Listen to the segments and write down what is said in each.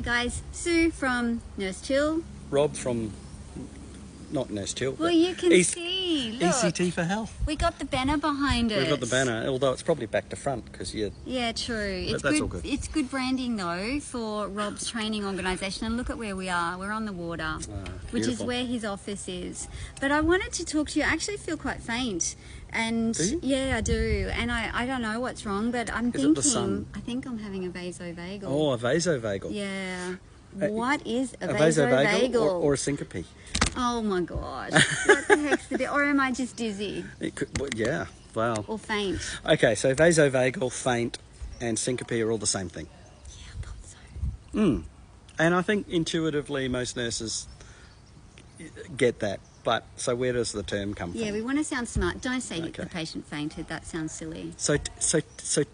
guys, Sue from Nurse Chill. Rob from, not Nurse Chill, Well, you can see, look. ECT for Health. We got the banner behind us. We've got the banner, although it's probably back to front because you... Yeah, true. It's that's good. all good. It's good branding though for Rob's training organisation. And look at where we are. We're on the water, which is where his office is. But I wanted to talk to you. I actually feel quite faint. And do you? yeah, I do. And I don't know what's wrong, but I'm Is it the thinking, sun? I think I'm having a vasovagal. Oh, a vasovagal. Yeah. What is a vasovagal vasovagal? or a syncope? Oh my gosh. What the heck's the deal? Or am I just dizzy? It could, well, yeah, well. Or faint? Okay, so vasovagal, faint, and syncope are all the same thing. Yeah, I thought so. And I think intuitively most nurses get that. But so where does the term come from? Yeah, we want to sound smart. Don't say Okay. the patient fainted. That sounds silly. So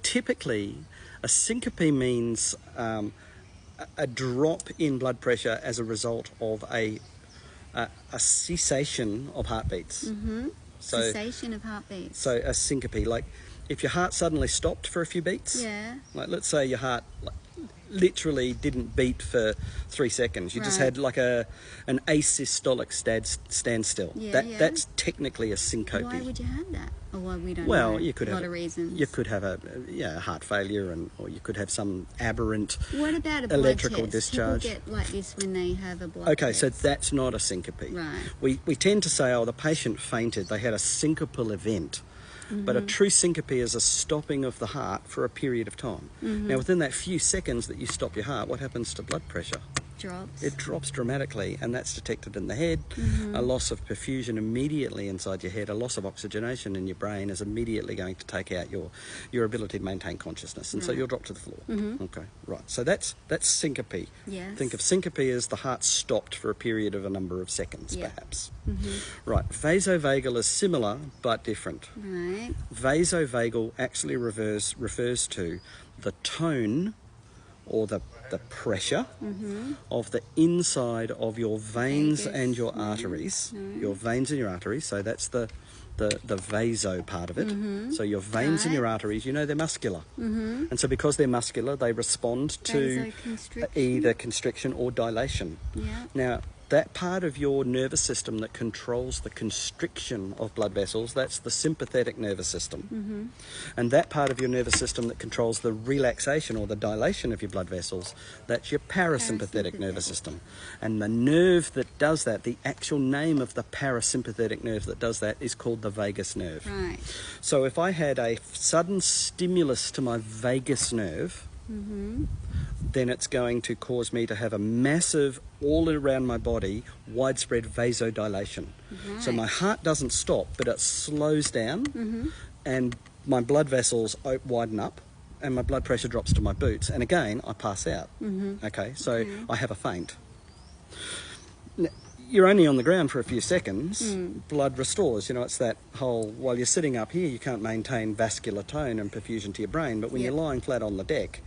typically, a syncope means a drop in blood pressure as a result of a cessation of heartbeats. So, Cessation of heartbeats. so a syncope, like if your heart suddenly stopped for a few beats. Yeah. Like let's say your heart literally didn't beat for 3 seconds. You just Right. had like an asystolic standstill. Yeah, That's technically a syncope. Why would you have that? Or why we don't Well, know? you could a have lot of reasons. You could have a heart failure, or you could have some aberrant What about a blood electrical test? discharge. People get like this when they have a blood Okay, test. so that's not a syncope. Right. We tend to say, oh, the patient fainted, they had a syncopal event. But a true syncope is a stopping of the heart for a period of time. Now, within that few seconds that you stop your heart, what happens to blood pressure? Drops. It drops dramatically, and that's detected in the head. A loss of perfusion immediately inside your head, a loss of oxygenation in your brain is immediately going to take out your ability to maintain consciousness, and so you'll drop to the floor. Okay, right. So that's syncope. Yes. Think of syncope as the heart stopped for a period of a number of seconds, Yeah. perhaps. Right. Vasovagal is similar but different. Right. Vasovagal actually refers to the tone or the pressure of the inside of your veins Vagus. and your arteries. Your veins and your arteries, so that's the vaso part of it. So your veins and your arteries, you know, they're muscular. And so because they're muscular, they respond to Vasoconstriction. either constriction or dilation. Yeah. Now, that part of your nervous system that controls the constriction of blood vessels, that's the sympathetic nervous system. And that part of your nervous system that controls the relaxation or the dilation of your blood vessels, that's your parasympathetic nervous system. And the nerve that does that, the actual name of the parasympathetic nerve that does that is called the vagus nerve. Right. So if I had a sudden stimulus to my vagus nerve, then it's going to cause me to have a massive, all around my body, widespread vasodilation. So my heart doesn't stop, but it slows down, and my blood vessels widen up, and my blood pressure drops to my boots, and again, I pass out. Okay, so I have a faint. Now, you're only on the ground for a few seconds, blood restores. You know, it's that whole, while you're sitting up here, you can't maintain vascular tone and perfusion to your brain, but when you're lying flat on the deck,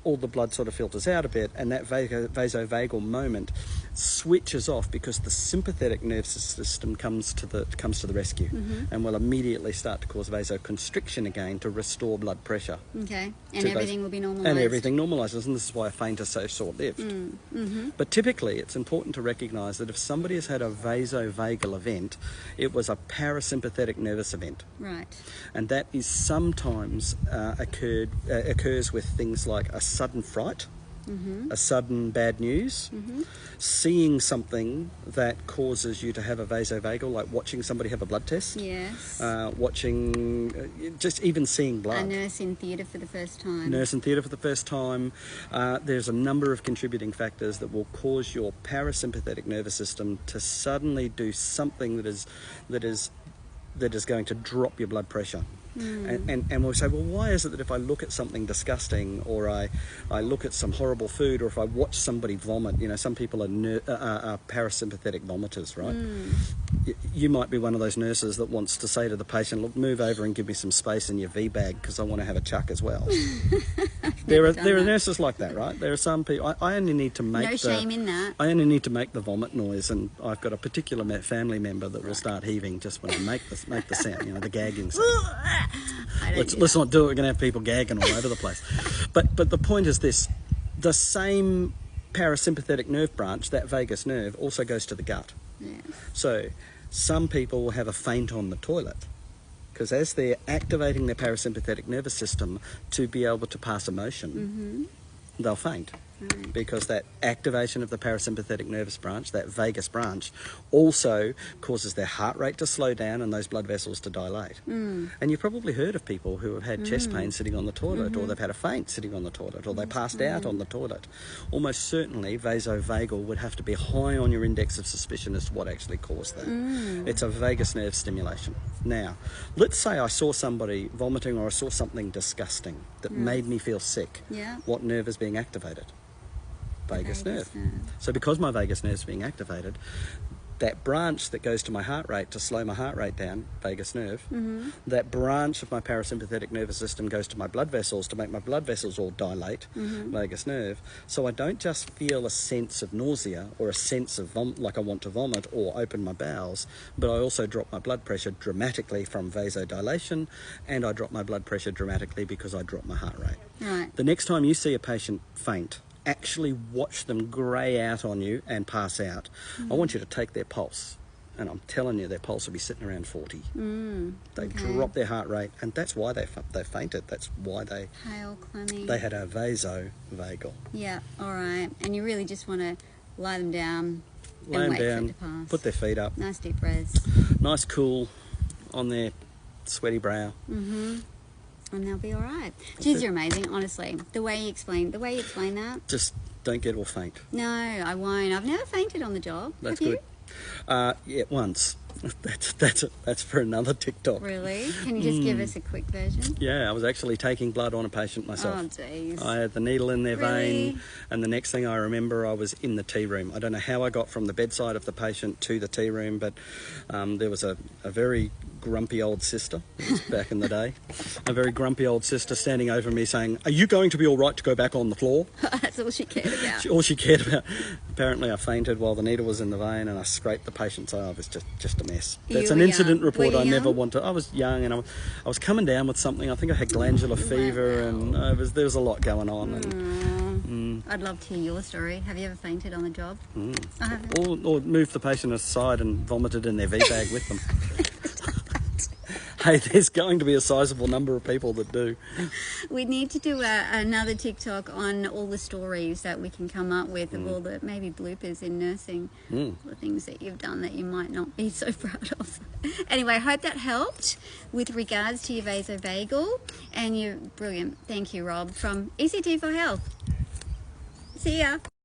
all the blood sort of filters out a bit, and that vasovagal moment switches off because the sympathetic nervous system comes to the rescue and will immediately start to cause vasoconstriction again to restore blood pressure. Okay. And everything will be normalised. And everything normalises, and this is why a faint is so short-lived. But typically, it's important to recognise that if somebody has had a vasovagal event, it was a parasympathetic nervous event. Right. And that is sometimes occurs with things like a sudden fright, a sudden bad news, seeing something that causes you to have a vasovagal, like watching somebody have a blood test, Yes. watching, just even seeing blood. A nurse in theatre for the first time. Nurse in theatre for the first time. There's a number of contributing factors that will cause your parasympathetic nervous system to suddenly do something that is going to drop your blood pressure. And we'll say, well, why is it that if I look at something disgusting, or I look at some horrible food, or if I watch somebody vomit, you know, some people are parasympathetic vomiters, right? You might be one of those nurses that wants to say to the patient, look, move over and give me some space in your V-bag because I want to have a chuck as well. There are nurses like that, right? There are some people, I only need to make No shame in that. I only need to make the vomit noise, and I've got a particular family member that will start heaving just when I make the sound, you know, the gagging sound. Let's not do it. We're going to have people gagging all over the place. But the point is this: the same parasympathetic nerve branch, that vagus nerve, also goes to the gut. Yeah. So some people will have a faint on the toilet because as they're activating their parasympathetic nervous system to be able to pass emotion, they'll faint. Because that activation of the parasympathetic nervous branch, that vagus branch, also causes their heart rate to slow down and those blood vessels to dilate. And you've probably heard of people who have had chest pain sitting on the toilet, or they've had a faint sitting on the toilet, or they passed out on the toilet. Almost certainly vasovagal would have to be high on your index of suspicion as to what actually caused that. It's a vagus nerve stimulation. Now, let's say I saw somebody vomiting, or I saw something disgusting that made me feel sick. What nerve is being activated? Vagus nerve. So because my vagus nerve is being activated, that branch that goes to my heart rate to slow my heart rate down, vagus nerve, that branch of my parasympathetic nervous system goes to my blood vessels to make my blood vessels all dilate, vagus nerve. So I don't just feel a sense of nausea or a sense of like I want to vomit or open my bowels, but I also drop my blood pressure dramatically from vasodilation, and I drop my blood pressure dramatically because I drop my heart rate. The next time you see a patient faint, actually watch them grey out on you and pass out. I want you to take their pulse, and I'm telling you their pulse will be sitting around 40. They drop their heart rate, and that's why they fainted. That's why they had a vasovagal. Yeah, all right. And you really just want to lie them down Lay and them wait down, for it to pass. put their feet up. Nice deep breaths. Nice cool on their sweaty brow. And they'll be all right. Jeez, you're amazing, honestly. The way you explain that. Just don't get all faint. No, I won't. I've never fainted on the job. That's Have you? good. Yeah, once. That's for another TikTok. Really? Can you just give us a quick version? Yeah, I was actually taking blood on a patient myself. Oh, jeez. I had the needle in their Really? vein, and the next thing I remember, I was in the tea room. I don't know how I got from the bedside of the patient to the tea room, but there was a very grumpy old sister, it was back in the day, a very grumpy old sister standing over me saying, "Are you going to be all right to go back on the floor?" That's all she cared about. All she cared about. Apparently I fainted while the needle was in the vein, and I scraped the patient's eye. It was just a mess. That's an incident report I never want to. I was young, and I was coming down with something. I think I had glandular fever, and there was a lot going on. And, I'd love to hear your story. Have you ever fainted on the job? I haven't. Or moved the patient aside and vomited in their V-bag with them. Hey, there's going to be a sizable number of people that do. We need to do another TikTok on all the stories that we can come up with of all the maybe bloopers in nursing, the things that you've done that you might not be so proud of. Anyway, I hope that helped with regards to your vasovagal, and you're brilliant. Thank you, Rob, from ECT for Health. See ya.